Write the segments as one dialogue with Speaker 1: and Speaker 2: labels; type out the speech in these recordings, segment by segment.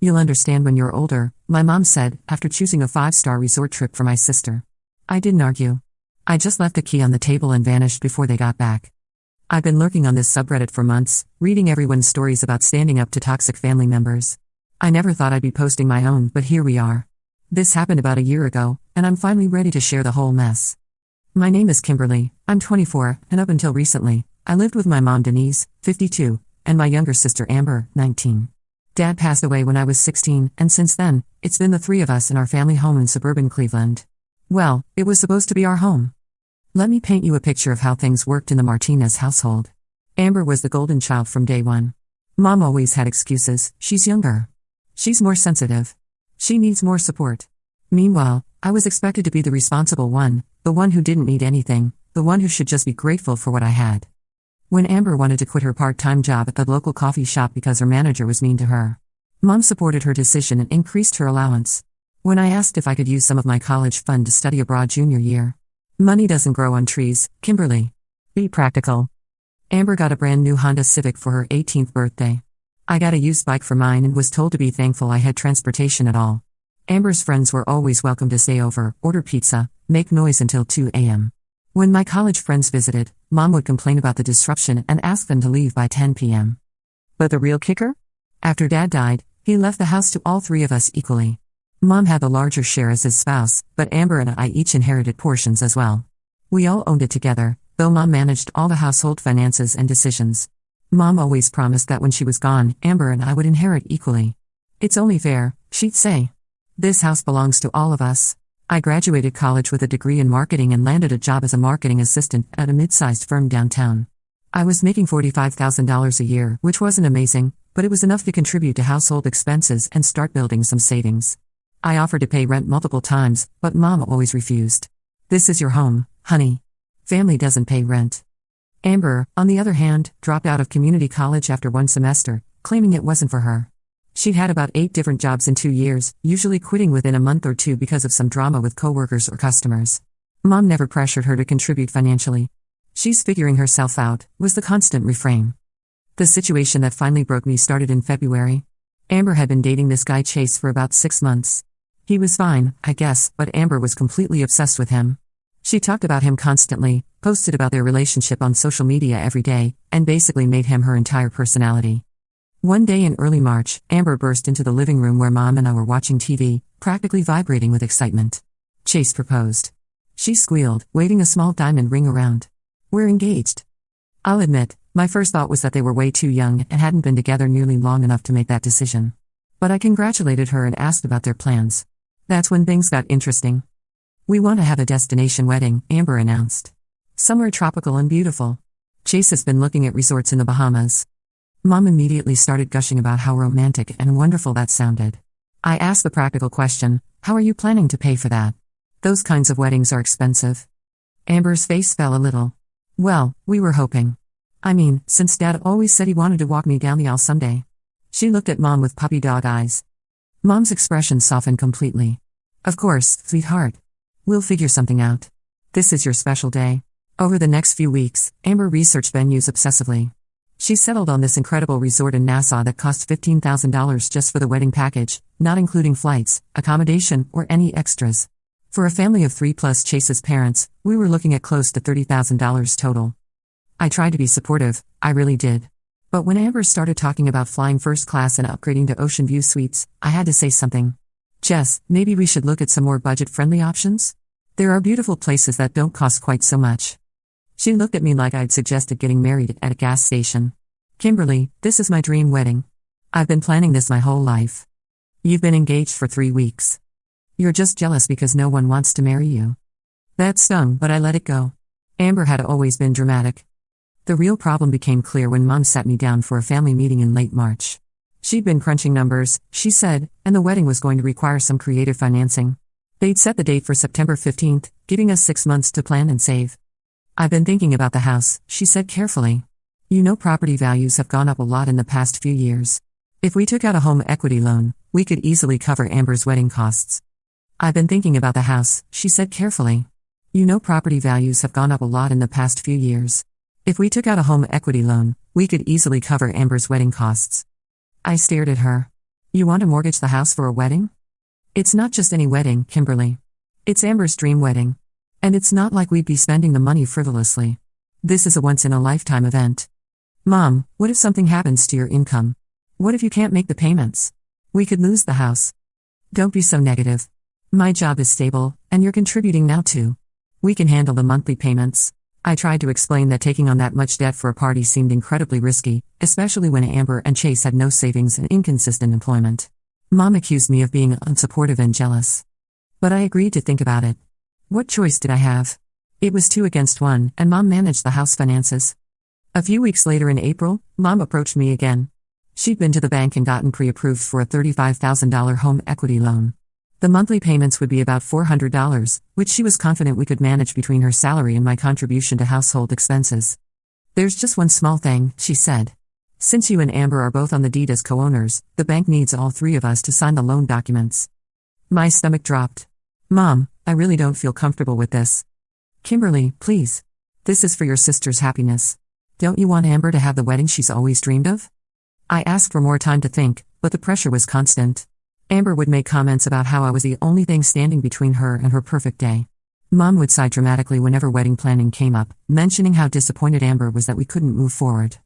Speaker 1: You'll understand when you're older, my mom said, after choosing a 5-star resort trip for my sister. I didn't argue. I just left the key on the table and vanished before they got back. I've been lurking on this subreddit for months, reading everyone's stories about standing up to toxic family members. I never thought I'd be posting my own, but here we are. This happened about a year ago, and I'm finally ready to share the whole mess. My name is Kimberly, I'm 24, and up until recently, I lived with my mom Denise, 52, and my younger sister Amber, 19. Dad passed away when I was 16, and since then, it's been the three of us in our family home in suburban Cleveland. Well, it was supposed to be our home. Let me paint you a picture of how things worked in the Martinez household. Amber was the golden child from day one. Mom always had excuses. She's younger. She's more sensitive. She needs more support. Meanwhile, I was expected to be the responsible one, the one who didn't need anything, the one who should just be grateful for what I had. When Amber wanted to quit her part-time job at the local coffee shop because her manager was mean to her, Mom supported her decision and increased her allowance. When I asked if I could use some of my college fund to study abroad junior year, money doesn't grow on trees, Kimberly. Be practical. Amber got a brand new Honda Civic for her 18th birthday. I got a used bike for mine and was told to be thankful I had transportation at all. Amber's friends were always welcome to stay over, order pizza, make noise until 2 a.m. When my college friends visited, Mom would complain about the disruption and ask them to leave by 10 p.m. But the real kicker? After Dad died, he left the house to all three of us equally. Mom had the larger share as his spouse, but Amber and I each inherited portions as well. We all owned it together, though Mom managed all the household finances and decisions. Mom always promised that when she was gone, Amber and I would inherit equally. It's only fair, she'd say. This house belongs to all of us. I graduated college with a degree in marketing and landed a job as a marketing assistant at a mid-sized firm downtown. I was making $45,000 a year, which wasn't amazing, but it was enough to contribute to household expenses and start building some savings. I offered to pay rent multiple times, but Mom always refused. This is your home, honey. Family doesn't pay rent. Amber, on the other hand, dropped out of community college after one semester, claiming it wasn't for her. She'd had about 8 different jobs in 2 years, usually quitting within a month or two because of some drama with coworkers or customers. Mom never pressured her to contribute financially. She's figuring herself out, was the constant refrain. The situation that finally broke me started in February. Amber had been dating this guy Chase for about 6 months. He was fine, I guess, but Amber was completely obsessed with him. She talked about him constantly, posted about their relationship on social media every day, and basically made him her entire personality. One day in early March, Amber burst into the living room where Mom and I were watching TV, practically vibrating with excitement. Chase proposed. She squealed, waving a small diamond ring around. We're engaged. I'll admit, my first thought was that they were way too young and hadn't been together nearly long enough to make that decision. But I congratulated her and asked about their plans. That's when things got interesting. We want to have a destination wedding, Amber announced. Somewhere tropical and beautiful. Chase has been looking at resorts in the Bahamas. Mom immediately started gushing about how romantic and wonderful that sounded. I asked the practical question, how are you planning to pay for that? Those kinds of weddings are expensive. Amber's face fell a little. Well, we were hoping. I mean, since Dad always said he wanted to walk me down the aisle someday. She looked at Mom with puppy dog eyes. Mom's expression softened completely. Of course, sweetheart. We'll figure something out. This is your special day. Over the next few weeks, Amber researched venues obsessively. She settled on this incredible resort in Nassau that cost $15,000 just for the wedding package, not including flights, accommodation, or any extras. For a family of 3 plus Chase's parents, we were looking at close to $30,000 total. I tried to be supportive, I really did. But when Amber started talking about flying first class and upgrading to Ocean View suites, I had to say something. Jess, maybe we should look at some more budget-friendly options? There are beautiful places that don't cost quite so much. She looked at me like I'd suggested getting married at a gas station. Kimberly, this is my dream wedding. I've been planning this my whole life. You've been engaged for 3 weeks. You're just jealous because no one wants to marry you. That stung, but I let it go. Amber had always been dramatic. The real problem became clear when Mom sat me down for a family meeting in late March. She'd been crunching numbers, she said, and the wedding was going to require some creative financing. They'd set the date for September 15th, giving us 6 months to plan and save. I've been thinking about the house, she said carefully. You know property values have gone up a lot in the past few years. If we took out a home equity loan, we could easily cover Amber's wedding costs. I've been thinking about the house, she said carefully. You know property values have gone up a lot in the past few years. If we took out a home equity loan, we could easily cover Amber's wedding costs. I stared at her. You want to mortgage the house for a wedding? It's not just any wedding, Kimberly. It's Amber's dream wedding. And it's not like we'd be spending the money frivolously. This is a once-in-a-lifetime event. Mom, what if something happens to your income? What if you can't make the payments? We could lose the house. Don't be so negative. My job is stable, and you're contributing now too. We can handle the monthly payments. I tried to explain that taking on that much debt for a party seemed incredibly risky, especially when Amber and Chase had no savings and inconsistent employment. Mom accused me of being unsupportive and jealous. But I agreed to think about it. What choice did I have? It was 2 against 1, and Mom managed the house finances. A few weeks later in April, Mom approached me again. She'd been to the bank and gotten pre-approved for a $35,000 home equity loan. The monthly payments would be about $400, which she was confident we could manage between her salary and my contribution to household expenses. There's just one small thing, she said. Since you and Amber are both on the deed as co-owners, the bank needs all 3 of us to sign the loan documents. My stomach dropped. Mom, I really don't feel comfortable with this. Kimberly, please. This is for your sister's happiness. Don't you want Amber to have the wedding she's always dreamed of? I asked for more time to think, but the pressure was constant. Amber would make comments about how I was the only thing standing between her and her perfect day. Mom would sigh dramatically whenever wedding planning came up, mentioning how disappointed Amber was that we couldn't move forward.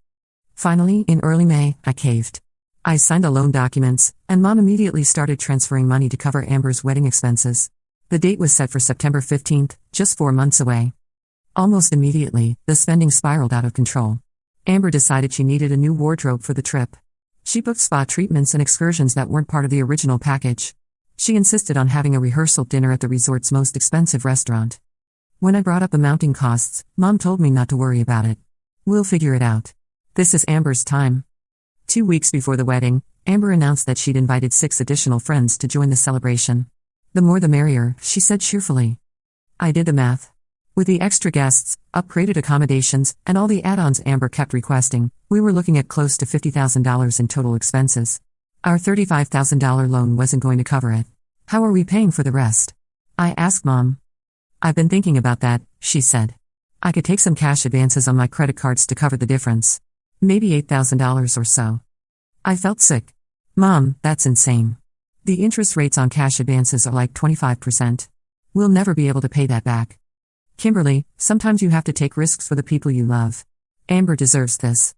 Speaker 1: Finally, in early May, I caved. I signed the loan documents, and Mom immediately started transferring money to cover Amber's wedding expenses. The date was set for September 15th, just 4 months away. Almost immediately, the spending spiraled out of control. Amber decided she needed a new wardrobe for the trip. She booked spa treatments and excursions that weren't part of the original package. She insisted on having a rehearsal dinner at the resort's most expensive restaurant. When I brought up the mounting costs, Mom told me not to worry about it. We'll figure it out. This is Amber's time. 2 weeks before the wedding, Amber announced that she'd invited 6 additional friends to join the celebration. The more the merrier, she said cheerfully. I did the math. With the extra guests, upgraded accommodations, and all the add-ons Amber kept requesting, we were looking at close to $50,000 in total expenses. Our $35,000 loan wasn't going to cover it. How are we paying for the rest? I asked Mom. I've been thinking about that, she said. I could take some cash advances on my credit cards to cover the difference. Maybe $8,000 or so. I felt sick. Mom, that's insane. The interest rates on cash advances are like 25%. We'll never be able to pay that back. Kimberly, sometimes you have to take risks for the people you love. Amber deserves this.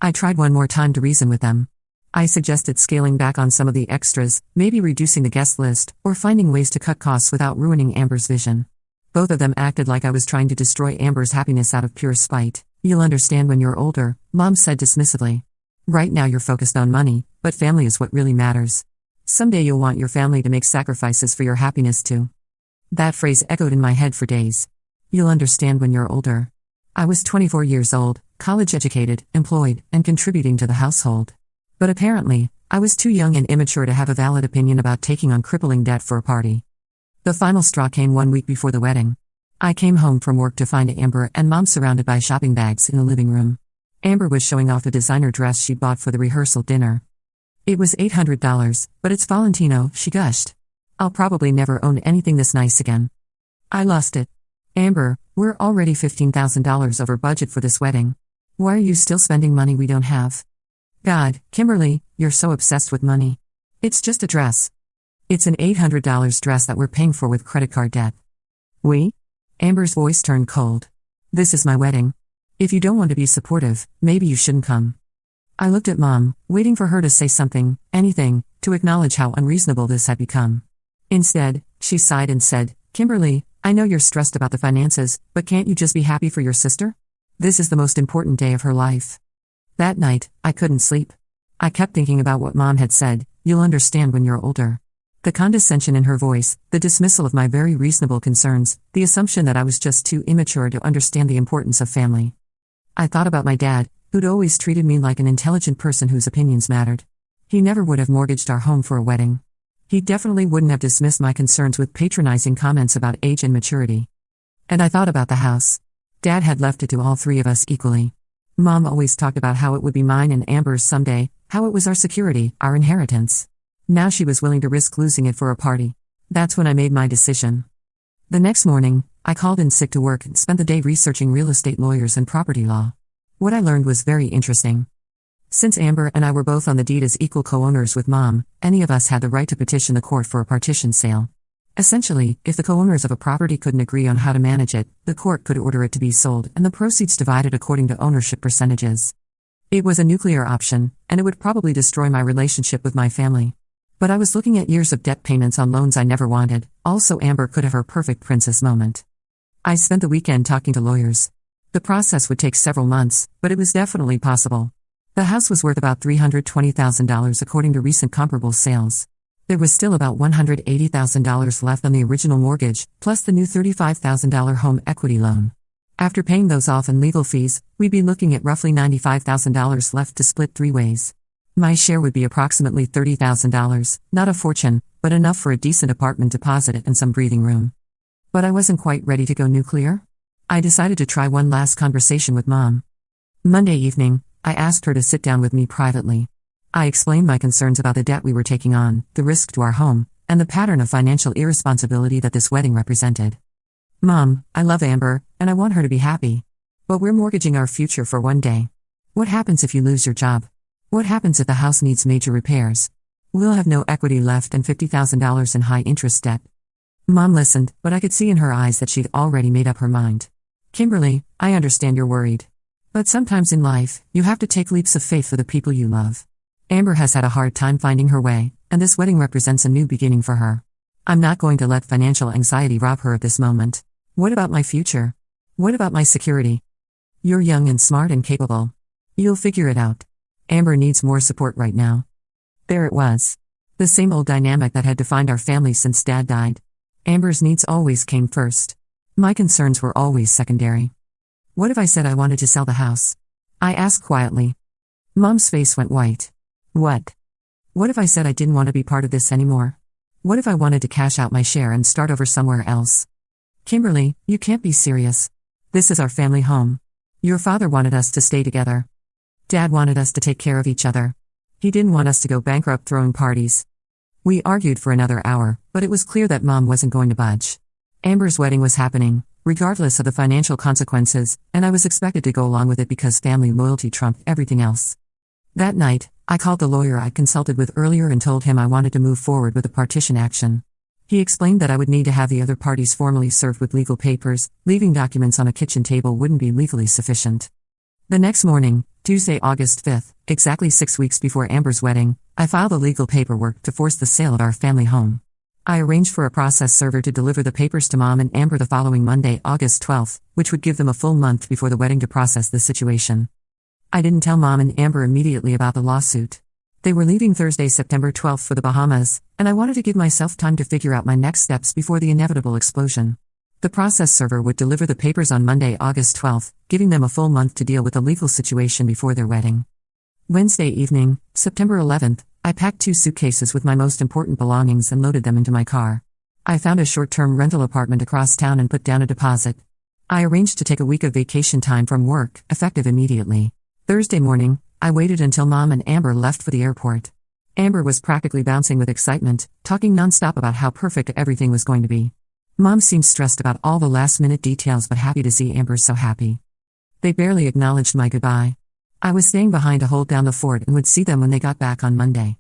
Speaker 1: I tried one more time to reason with them. I suggested scaling back on some of the extras, maybe reducing the guest list, or finding ways to cut costs without ruining Amber's vision. Both of them acted like I was trying to destroy Amber's happiness out of pure spite. You'll understand when you're older, Mom said dismissively. Right now you're focused on money, but family is what really matters. Someday you'll want your family to make sacrifices for your happiness too. That phrase echoed in my head for days. You'll understand when you're older. I was 24 years old, college-educated, employed, and contributing to the household. But apparently, I was too young and immature to have a valid opinion about taking on crippling debt for a party. The final straw came 1 week before the wedding. I came home from work to find Amber and Mom surrounded by shopping bags in the living room. Amber was showing off a designer dress she'd bought for the rehearsal dinner. It was $800, but it's Valentino, she gushed. I'll probably never own anything this nice again. I lost it. Amber, we're already $15,000 over budget for this wedding. Why are you still spending money we don't have? God, Kimberly, you're so obsessed with money. It's just a dress. It's an $800 dress that we're paying for with credit card debt. We? Amber's voice turned cold. This is my wedding. If you don't want to be supportive, maybe you shouldn't come. I looked at Mom, waiting for her to say something, anything, to acknowledge how unreasonable this had become. Instead, she sighed and said, Kimberly, I know you're stressed about the finances, but can't you just be happy for your sister? This is the most important day of her life. That night, I couldn't sleep. I kept thinking about what Mom had said, you'll understand when you're older. The condescension in her voice, the dismissal of my very reasonable concerns, the assumption that I was just too immature to understand the importance of family. I thought about my dad, who'd always treated me like an intelligent person whose opinions mattered. He never would have mortgaged our home for a wedding. He definitely wouldn't have dismissed my concerns with patronizing comments about age and maturity. And I thought about the house. Dad had left it to all 3 of us equally. Mom always talked about how it would be mine and Amber's someday, how it was our security, our inheritance. Now she was willing to risk losing it for a party. That's when I made my decision. The next morning, I called in sick to work and spent the day researching real estate lawyers and property law. What I learned was very interesting. Since Amber and I were both on the deed as equal co-owners with Mom, any of us had the right to petition the court for a partition sale. Essentially, if the co-owners of a property couldn't agree on how to manage it, the court could order it to be sold and the proceeds divided according to ownership percentages. It was a nuclear option, and it would probably destroy my relationship with my family. But I was looking at years of debt payments on loans I never wanted. Also, Amber could have her perfect princess moment. I spent the weekend talking to lawyers. The process would take several months, but it was definitely possible. The house was worth about $320,000 according to recent comparable sales. There was still about $180,000 left on the original mortgage, plus the new $35,000 home equity loan. After paying those off and legal fees, we'd be looking at roughly $95,000 left to split 3 ways. My share would be approximately $30,000, not a fortune, but enough for a decent apartment deposit and some breathing room. But I wasn't quite ready to go nuclear. I decided to try one last conversation with Mom. Monday evening, I asked her to sit down with me privately. I explained my concerns about the debt we were taking on, the risk to our home, and the pattern of financial irresponsibility that this wedding represented. Mom, I love Amber, and I want her to be happy. But we're mortgaging our future for one day. What happens if you lose your job? What happens if the house needs major repairs? We'll have no equity left and $50,000 in high-interest debt. Mom listened, but I could see in her eyes that she'd already made up her mind. Kimberly, I understand you're worried. But sometimes in life, you have to take leaps of faith for the people you love. Amber has had a hard time finding her way, and this wedding represents a new beginning for her. I'm not going to let financial anxiety rob her of this moment. What about my future? What about my security? You're young and smart and capable. You'll figure it out. Amber needs more support right now. There it was. The same old dynamic that had defined our family since Dad died. Amber's needs always came first. My concerns were always secondary. What if I said I wanted to sell the house? I asked quietly. Mom's face went white. What? What if I said I didn't want to be part of this anymore? What if I wanted to cash out my share and start over somewhere else? Kimberly, you can't be serious. This is our family home. Your father wanted us to stay together. Dad wanted us to take care of each other. He didn't want us to go bankrupt throwing parties. We argued for another hour, but it was clear that Mom wasn't going to budge. Amber's wedding was happening, regardless of the financial consequences, and I was expected to go along with it because family loyalty trumped everything else. That night, I called the lawyer I'd consulted with earlier and told him I wanted to move forward with a partition action. He explained that I would need to have the other parties formally served with legal papers. Leaving documents on a kitchen table wouldn't be legally sufficient. The next morning, Tuesday, August 5th, exactly 6 weeks before Amber's wedding, I filed the legal paperwork to force the sale of our family home. I arranged for a process server to deliver the papers to Mom and Amber the following Monday, August 12th, which would give them a full month before the wedding to process the situation. I didn't tell Mom and Amber immediately about the lawsuit. They were leaving Thursday, September 12th for the Bahamas, and I wanted to give myself time to figure out my next steps before the inevitable explosion. The process server would deliver the papers on Monday, August 12th, giving them a full month to deal with the legal situation before their wedding. Wednesday evening, September 11th, I packed 2 suitcases with my most important belongings and loaded them into my car. I found a short-term rental apartment across town and put down a deposit. I arranged to take a week of vacation time from work, effective immediately. Thursday morning, I waited until Mom and Amber left for the airport. Amber was practically bouncing with excitement, talking nonstop about how perfect everything was going to be. Mom seemed stressed about all the last-minute details but happy to see Amber so happy. They barely acknowledged my goodbye. I was staying behind to hold down the fort and would see them when they got back on Monday.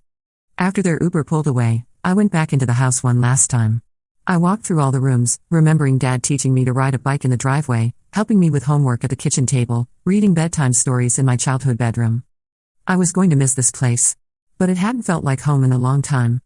Speaker 1: After their Uber pulled away, I went back into the house one last time. I walked through all the rooms, remembering Dad teaching me to ride a bike in the driveway, helping me with homework at the kitchen table, reading bedtime stories in my childhood bedroom. I was going to miss this place. But it hadn't felt like home in a long time.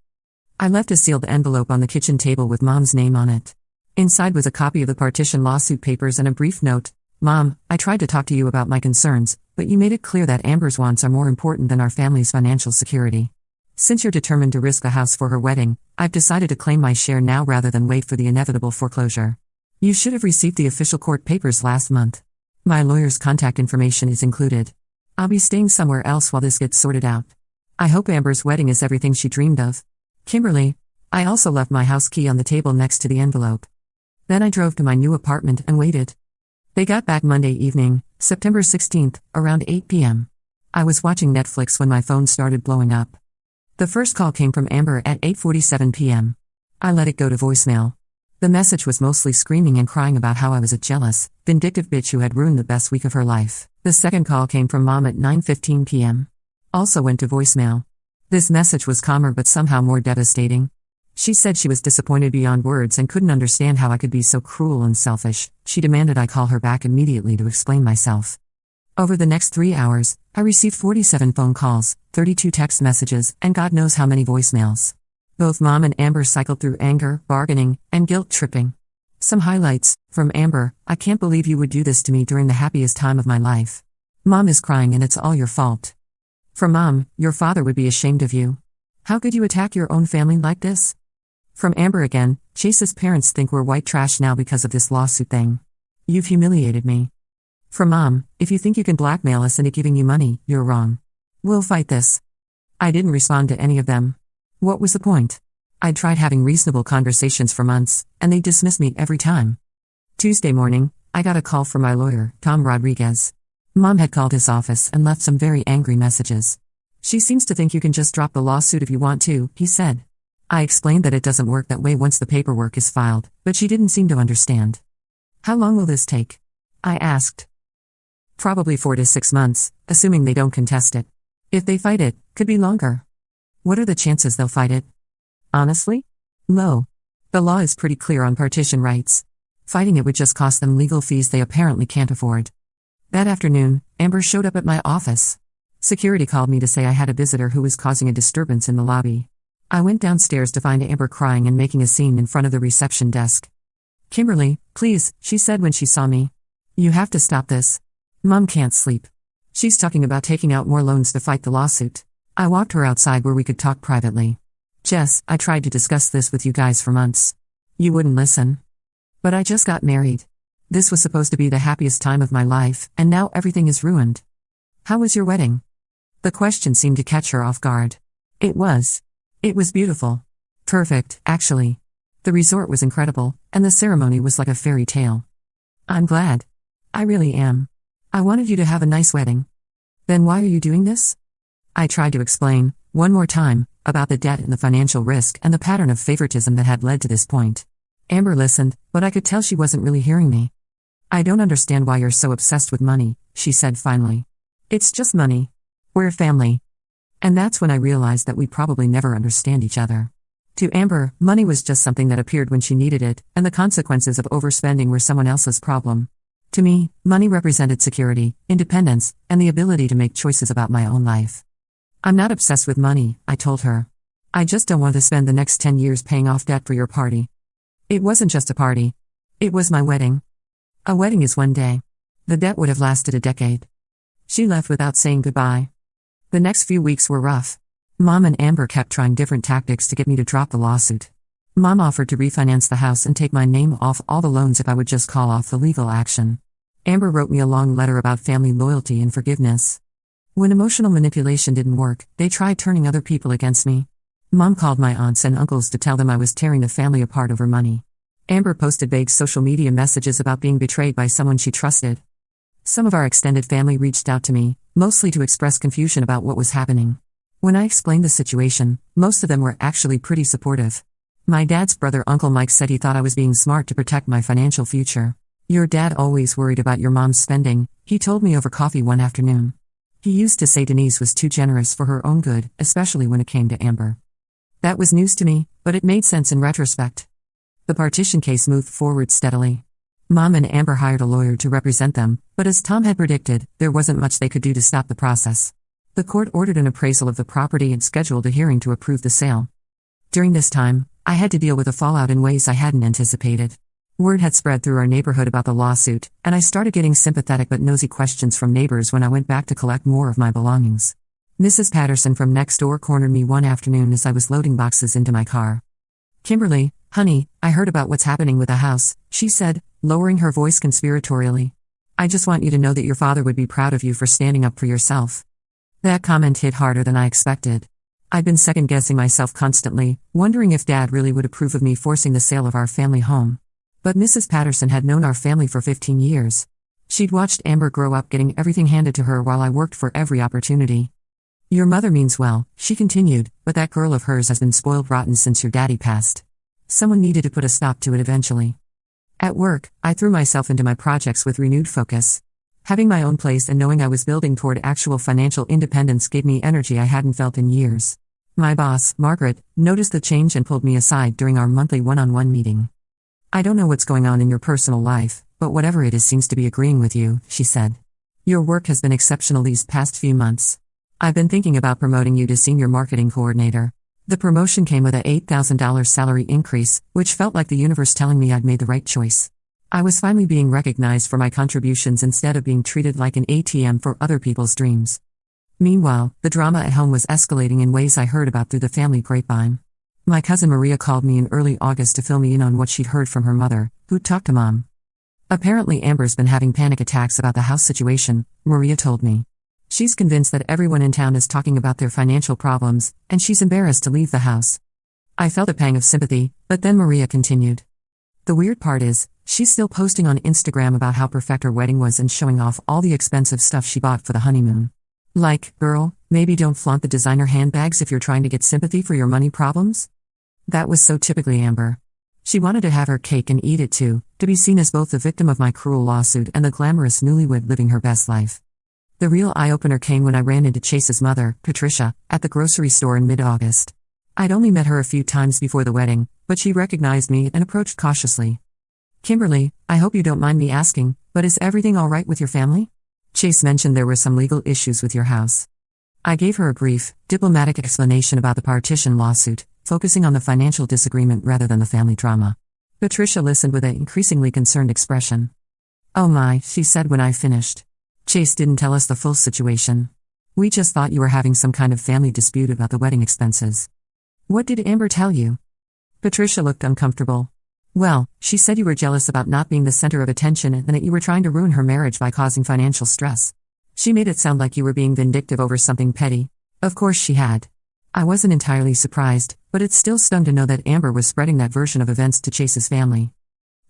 Speaker 1: I left a sealed envelope on the kitchen table with Mom's name on it. Inside was a copy of the partition lawsuit papers and a brief note. Mom, I tried to talk to you about my concerns, but you made it clear that Amber's wants are more important than our family's financial security. Since you're determined to risk the house for her wedding, I've decided to claim my share now rather than wait for the inevitable foreclosure. You should have received the official court papers last month. My lawyer's contact information is included. I'll be staying somewhere else while this gets sorted out. I hope Amber's wedding is everything she dreamed of. Kimberly. I also left my house key on the table next to the envelope. Then I drove to my new apartment and waited. They got back Monday evening, September 16th, around 8 p.m. I was watching Netflix when my phone started blowing up. The first call came from Amber at 8:47 p.m. I let it go to voicemail. The message was mostly screaming and crying about how I was a jealous, vindictive bitch who had ruined the best week of her life. The second call came from Mom at 9:15 p.m. Also went to voicemail. This message was calmer but somehow more devastating. She said she was disappointed beyond words and couldn't understand how I could be so cruel and selfish. She demanded I call her back immediately to explain myself. Over the next 3 hours, I received 47 phone calls, 32 text messages, and God knows how many voicemails. Both Mom and Amber cycled through anger, bargaining, and guilt-tripping. Some highlights. From Amber: I can't believe you would do this to me during the happiest time of my life. Mom is crying and it's all your fault. From Mom: your father would be ashamed of you. How could you attack your own family like this? From Amber again: Chase's parents think we're white trash now because of this lawsuit thing. You've humiliated me. From Mom: if you think you can blackmail us into giving you money, you're wrong. We'll fight this. I didn't respond to any of them. What was the point? I'd tried having reasonable conversations for months, and they dismissed me every time. Tuesday morning, I got a call from my lawyer, Tom Rodriguez. Mom had called his office and left some very angry messages. She seems to think you can just drop the lawsuit if you want to, he said. I explained that it doesn't work that way once the paperwork is filed, but she didn't seem to understand. How long will this take? I asked. Probably 4 to 6 months, assuming they don't contest it. If they fight it, could be longer. What are the chances they'll fight it? Honestly? Low. The law is pretty clear on partition rights. Fighting it would just cost them legal fees they apparently can't afford. That afternoon, Amber showed up at my office. Security called me to say I had a visitor who was causing a disturbance in the lobby. I went downstairs to find Amber crying and making a scene in front of the reception desk. Kimberly, please, she said when she saw me. You have to stop this. Mom can't sleep. She's talking about taking out more loans to fight the lawsuit. I walked her outside where we could talk privately. Jess, I tried to discuss this with you guys for months. You wouldn't listen. But I just got married. This was supposed to be the happiest time of my life, and now everything is ruined. How was your wedding? The question seemed to catch her off guard. It was. It was beautiful. Perfect, actually. The resort was incredible, and the ceremony was like a fairy tale. I'm glad. I really am. I wanted you to have a nice wedding. Then why are you doing this? I tried to explain, one more time, about the debt and the financial risk and the pattern of favoritism that had led to this point. Amber listened, but I could tell she wasn't really hearing me. I don't understand why you're so obsessed with money, she said finally. It's just money. We're family. And that's when I realized that we probably never understand each other. To Amber, money was just something that appeared when she needed it, and the consequences of overspending were someone else's problem. To me, money represented security, independence, and the ability to make choices about my own life. I'm not obsessed with money, I told her. I just don't want to spend the next 10 years paying off debt for your party. It wasn't just a party. It was my wedding. A wedding is one day. The debt would have lasted a decade. She left without saying goodbye. The next few weeks were rough. Mom and Amber kept trying different tactics to get me to drop the lawsuit. Mom offered to refinance the house and take my name off all the loans if I would just call off the legal action. Amber wrote me a long letter about family loyalty and forgiveness. When emotional manipulation didn't work, they tried turning other people against me. Mom called my aunts and uncles to tell them I was tearing the family apart over money. Amber posted vague social media messages about being betrayed by someone she trusted. Some of our extended family reached out to me, mostly to express confusion about what was happening. When I explained the situation, most of them were actually pretty supportive. My dad's brother Uncle Mike said he thought I was being smart to protect my financial future. Your dad always worried about your mom's spending, he told me over coffee one afternoon. He used to say Denise was too generous for her own good, especially when it came to Amber. That was news to me, but it made sense in retrospect. The partition case moved forward steadily. Mom and Amber hired a lawyer to represent them, but as Tom had predicted, there wasn't much they could do to stop the process. The court ordered an appraisal of the property and scheduled a hearing to approve the sale. During this time, I had to deal with the fallout in ways I hadn't anticipated. Word had spread through our neighborhood about the lawsuit, and I started getting sympathetic but nosy questions from neighbors when I went back to collect more of my belongings. Mrs. Patterson from next door cornered me one afternoon as I was loading boxes into my car. Kimberly, honey, I heard about what's happening with the house, she said, lowering her voice conspiratorially. I just want you to know that your father would be proud of you for standing up for yourself. That comment hit harder than I expected. I'd been second-guessing myself constantly, wondering if Dad really would approve of me forcing the sale of our family home. But Mrs. Patterson had known our family for 15 years. She'd watched Amber grow up getting everything handed to her while I worked for every opportunity. Your mother means well, she continued, but that girl of hers has been spoiled rotten since your daddy passed. Someone needed to put a stop to it eventually. At work, I threw myself into my projects with renewed focus. Having my own place and knowing I was building toward actual financial independence gave me energy I hadn't felt in years. My boss, Margaret, noticed the change and pulled me aside during our monthly one-on-one meeting. "I don't know what's going on in your personal life, but whatever it is seems to be agreeing with you," she said. "Your work has been exceptional these past few months. I've been thinking about promoting you to Senior Marketing Coordinator." The promotion came with a $8,000 salary increase, which felt like the universe telling me I'd made the right choice. I was finally being recognized for my contributions instead of being treated like an ATM for other people's dreams. Meanwhile, the drama at home was escalating in ways I heard about through the family grapevine. My cousin Maria called me in early August to fill me in on what she'd heard from her mother, who'd talked to Mom. "Apparently Amber's been having panic attacks about the house situation," Maria told me. "She's convinced that everyone in town is talking about their financial problems, and she's embarrassed to leave the house." I felt a pang of sympathy, but then Maria continued. "The weird part is, she's still posting on Instagram about how perfect her wedding was and showing off all the expensive stuff she bought for the honeymoon. Like, girl, maybe don't flaunt the designer handbags if you're trying to get sympathy for your money problems?" That was so typically Amber. She wanted to have her cake and eat it too, to be seen as both the victim of my cruel lawsuit and the glamorous newlywed living her best life. The real eye-opener came when I ran into Chase's mother, Patricia, at the grocery store in mid-August. I'd only met her a few times before the wedding, but she recognized me and approached cautiously. "Kimberly, I hope you don't mind me asking, but is everything all right with your family? Chase mentioned there were some legal issues with your house." I gave her a brief, diplomatic explanation about the partition lawsuit, focusing on the financial disagreement rather than the family drama. Patricia listened with an increasingly concerned expression. "Oh my," she said when I finished. "Chase didn't tell us the full situation. We just thought you were having some kind of family dispute about the wedding expenses." "What did Amber tell you?" Patricia looked uncomfortable. "Well, she said you were jealous about not being the center of attention and that you were trying to ruin her marriage by causing financial stress. She made it sound like you were being vindictive over something petty." Of course she had. I wasn't entirely surprised, but it still stung to know that Amber was spreading that version of events to Chase's family.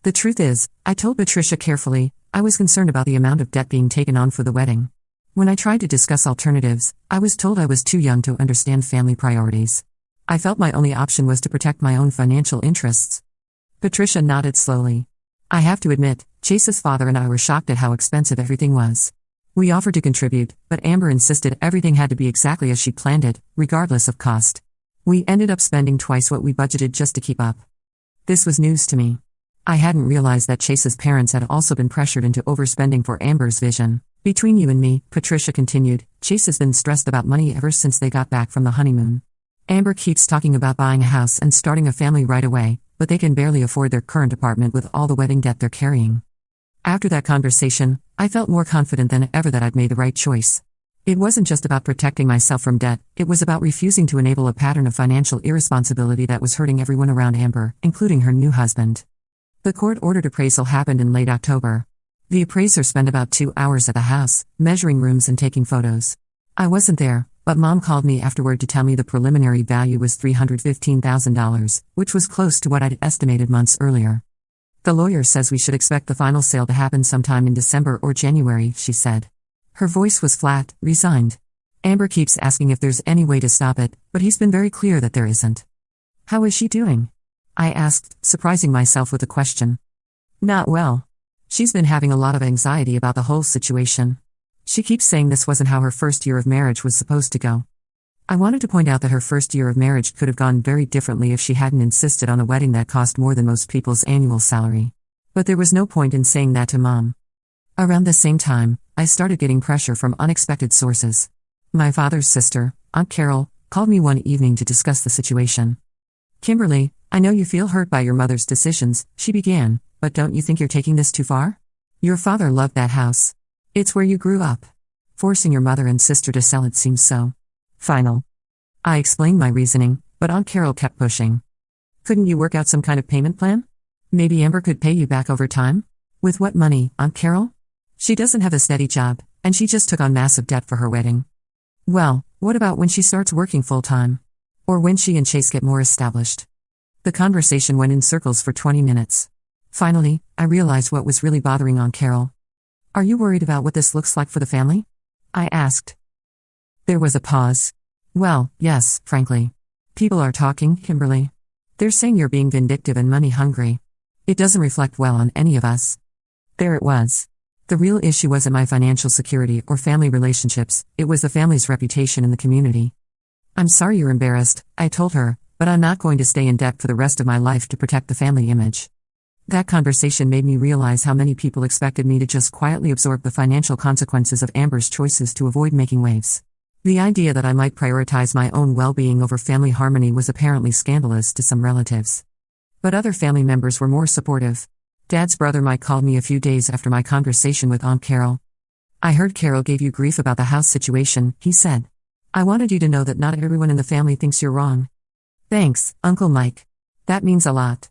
Speaker 1: "The truth is," I told Patricia carefully, "I was concerned about the amount of debt being taken on for the wedding. When I tried to discuss alternatives, I was told I was too young to understand family priorities. I felt my only option was to protect my own financial interests." Patricia nodded slowly. "I have to admit, Chase's father and I were shocked at how expensive everything was. We offered to contribute, but Amber insisted everything had to be exactly as she planned it, regardless of cost. We ended up spending twice what we budgeted just to keep up." This was news to me. I hadn't realized that Chase's parents had also been pressured into overspending for Amber's vision. "Between you and me," Patricia continued, "Chase has been stressed about money ever since they got back from the honeymoon. Amber keeps talking about buying a house and starting a family right away, but they can barely afford their current apartment with all the wedding debt they're carrying." After that conversation, I felt more confident than ever that I'd made the right choice. It wasn't just about protecting myself from debt, it was about refusing to enable a pattern of financial irresponsibility that was hurting everyone around Amber, including her new husband. The court-ordered appraisal happened in late October. The appraiser spent about 2 hours at the house, measuring rooms and taking photos. I wasn't there, but Mom called me afterward to tell me the preliminary value was $315,000, which was close to what I'd estimated months earlier. "The lawyer says we should expect the final sale to happen sometime in December or January," she said. Her voice was flat, resigned. "Amber keeps asking if there's any way to stop it, but he's been very clear that there isn't." "How is she doing?" I asked, surprising myself with the question. "Not well. She's been having a lot of anxiety about the whole situation. She keeps saying this wasn't how her first year of marriage was supposed to go." I wanted to point out that her first year of marriage could have gone very differently if she hadn't insisted on a wedding that cost more than most people's annual salary. But there was no point in saying that to Mom. Around the same time, I started getting pressure from unexpected sources. My father's sister, Aunt Carol, called me one evening to discuss the situation. "Kimberly, I know you feel hurt by your mother's decisions," she began, "but don't you think you're taking this too far? Your father loved that house. It's where you grew up. Forcing your mother and sister to sell it seems so final." I explained my reasoning, but Aunt Carol kept pushing. "Couldn't you work out some kind of payment plan? Maybe Amber could pay you back over time?" "With what money, Aunt Carol? She doesn't have a steady job, and she just took on massive debt for her wedding." "Well, what about when she starts working full-time? Or when she and Chase get more established?" The conversation went in circles for 20 minutes. Finally, I realized what was really bothering Aunt Carol. "Are you worried about what this looks like for the family?" I asked. There was a pause. "Well, yes, frankly. People are talking, Kimberly. They're saying you're being vindictive and money-hungry. It doesn't reflect well on any of us." There it was. The real issue wasn't my financial security or family relationships, it was the family's reputation in the community. I'm sorry you're embarrassed, I told her, but I'm not going to stay in debt for the rest of my life to protect the family image. That conversation made me realize how many people expected me to just quietly absorb the financial consequences of Amber's choices to avoid making waves. The idea that I might prioritize my own well-being over family harmony was apparently scandalous to some relatives. But other family members were more supportive. Dad's brother Mike called me a few days after my conversation with Aunt Carol. I heard Carol gave you grief about the house situation, he said. I wanted you to know that not everyone in the family thinks you're wrong. Thanks, Uncle Mike. That means a lot.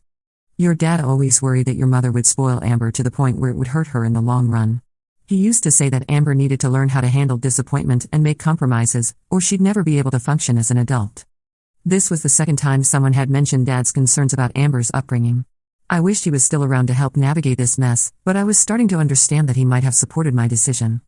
Speaker 1: Your dad always worried that your mother would spoil Amber to the point where it would hurt her in the long run. He used to say that Amber needed to learn how to handle disappointment and make compromises, or she'd never be able to function as an adult. This was the second time someone had mentioned Dad's concerns about Amber's upbringing. I wished he was still around to help navigate this mess, but I was starting to understand that he might have supported my decision.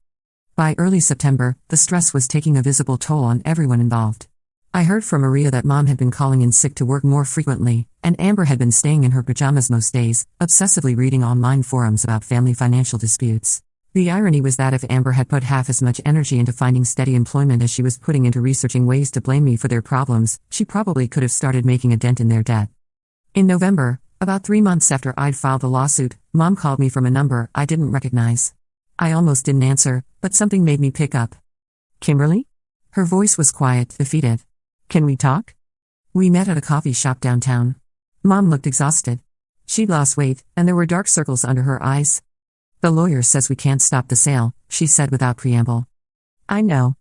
Speaker 1: By early September, the stress was taking a visible toll on everyone involved. I heard from Maria that Mom had been calling in sick to work more frequently, and Amber had been staying in her pajamas most days, obsessively reading online forums about family financial disputes. The irony was that if Amber had put half as much energy into finding steady employment as she was putting into researching ways to blame me for their problems, she probably could have started making a dent in their debt. In November, about 3 months after I'd filed the lawsuit, Mom called me from a number I didn't recognize. I almost didn't answer, but something made me pick up. Kimberly? Her voice was quiet, defeated. Can we talk? We met at a coffee shop downtown. Mom looked exhausted. She'd lost weight, and there were dark circles under her eyes. The lawyer says we can't stop the sale, she said without preamble. I know.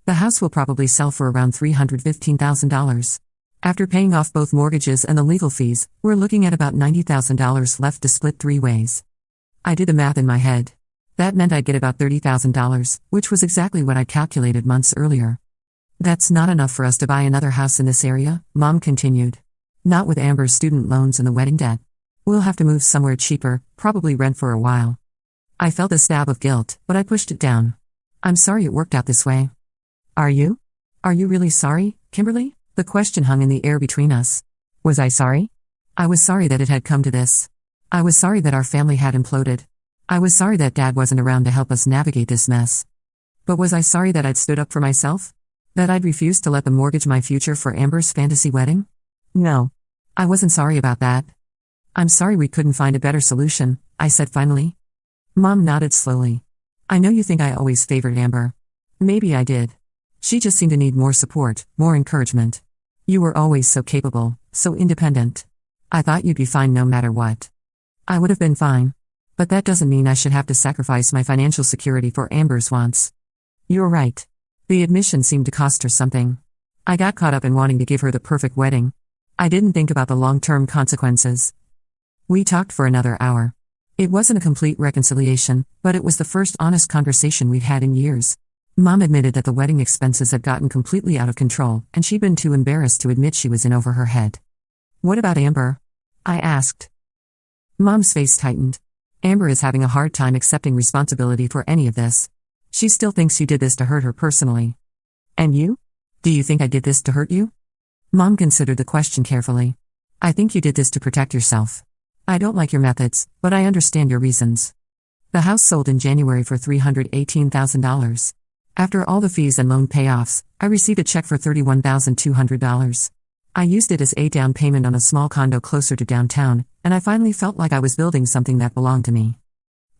Speaker 1: The house will probably sell for around $315,000. After paying off both mortgages and the legal fees, we're looking at about $90,000 left to split 3 ways. I did the math in my head. That meant I'd get about $30,000, which was exactly what I calculated months earlier. That's not enough for us to buy another house in this area, Mom continued. Not with Amber's student loans and the wedding debt. We'll have to move somewhere cheaper, probably rent for a while. I felt a stab of guilt, but I pushed it down. I'm sorry it worked out this way. Are you? Are you really sorry, Kimberly? The question hung in the air between us. Was I sorry? I was sorry that it had come to this. I was sorry that our family had imploded. I was sorry that Dad wasn't around to help us navigate this mess. But was I sorry that I'd stood up for myself? That I'd refused to let them mortgage my future for Amber's fantasy wedding? No. I wasn't sorry about that. I'm sorry we couldn't find a better solution, I said finally. Mom nodded slowly. I know you think I always favored Amber. Maybe I did. She just seemed to need more support, more encouragement. You were always so capable, so independent. I thought you'd be fine no matter what. I would have been fine. But that doesn't mean I should have to sacrifice my financial security for Amber's wants. You're right. The admission seemed to cost her something. I got caught up in wanting to give her the perfect wedding. I didn't think about the long-term consequences. We talked for another hour. It wasn't a complete reconciliation, but it was the first honest conversation we'd had in years. Mom admitted that the wedding expenses had gotten completely out of control, and she'd been too embarrassed to admit she was in over her head. What about Amber? I asked. Mom's face tightened. Amber is having a hard time accepting responsibility for any of this. She still thinks you did this to hurt her personally. And you? Do you think I did this to hurt you? Mom considered the question carefully. I think you did this to protect yourself. I don't like your methods, but I understand your reasons. The house sold in January for $318,000. After all the fees and loan payoffs, I received a check for $31,200. I used it as a down payment on a small condo closer to downtown, and I finally felt like I was building something that belonged to me.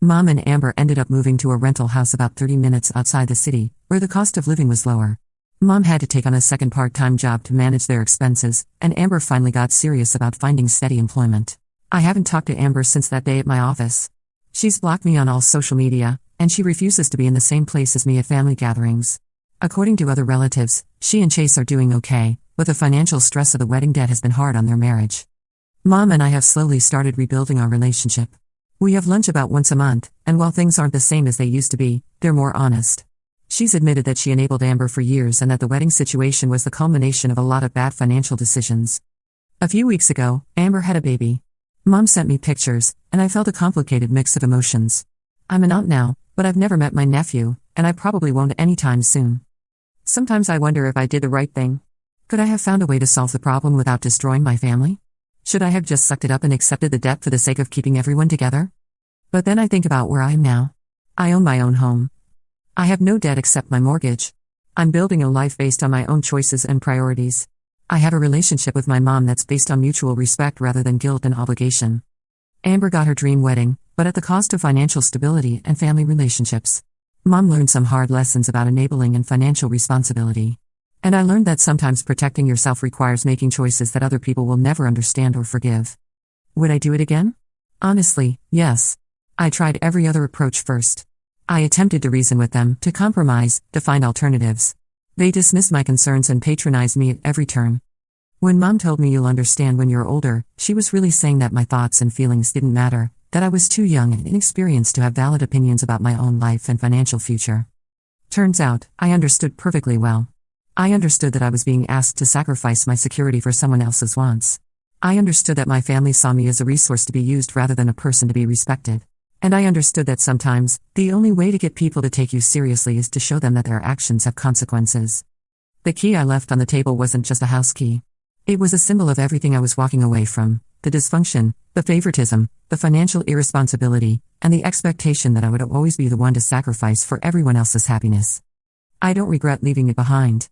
Speaker 1: Mom and Amber ended up moving to a rental house about 30 minutes outside the city, where the cost of living was lower. Mom had to take on a second part-time job to manage their expenses, and Amber finally got serious about finding steady employment. I haven't talked to Amber since that day at my office. She's blocked me on all social media, and she refuses to be in the same place as me at family gatherings. According to other relatives, she and Chase are doing okay, but the financial stress of the wedding debt has been hard on their marriage. Mom and I have slowly started rebuilding our relationship. We have lunch about once a month, and while things aren't the same as they used to be, they're more honest. She's admitted that she enabled Amber for years and that the wedding situation was the culmination of a lot of bad financial decisions. A few weeks ago, Amber had a baby. Mom sent me pictures, and I felt a complicated mix of emotions. I'm an aunt now, but I've never met my nephew, and I probably won't anytime soon. Sometimes I wonder if I did the right thing. Could I have found a way to solve the problem without destroying my family? Should I have just sucked it up and accepted the debt for the sake of keeping everyone together? But then I think about where I am now. I own my own home. I have no debt except my mortgage. I'm building a life based on my own choices and priorities. I have a relationship with my mom that's based on mutual respect rather than guilt and obligation. Amber got her dream wedding, but at the cost of financial stability and family relationships. Mom learned some hard lessons about enabling and financial responsibility. And I learned that sometimes protecting yourself requires making choices that other people will never understand or forgive. Would I do it again? Honestly, yes. I tried every other approach first. I attempted to reason with them, to compromise, to find alternatives. They dismissed my concerns and patronized me at every turn. When Mom told me you'll understand when you're older, she was really saying that my thoughts and feelings didn't matter, that I was too young and inexperienced to have valid opinions about my own life and financial future. Turns out, I understood perfectly well. I understood that I was being asked to sacrifice my security for someone else's wants. I understood that my family saw me as a resource to be used rather than a person to be respected. And I understood that sometimes, the only way to get people to take you seriously is to show them that their actions have consequences. The key I left on the table wasn't just a house key. It was a symbol of everything I was walking away from: the dysfunction, the favoritism, the financial irresponsibility, and the expectation that I would always be the one to sacrifice for everyone else's happiness. I don't regret leaving it behind.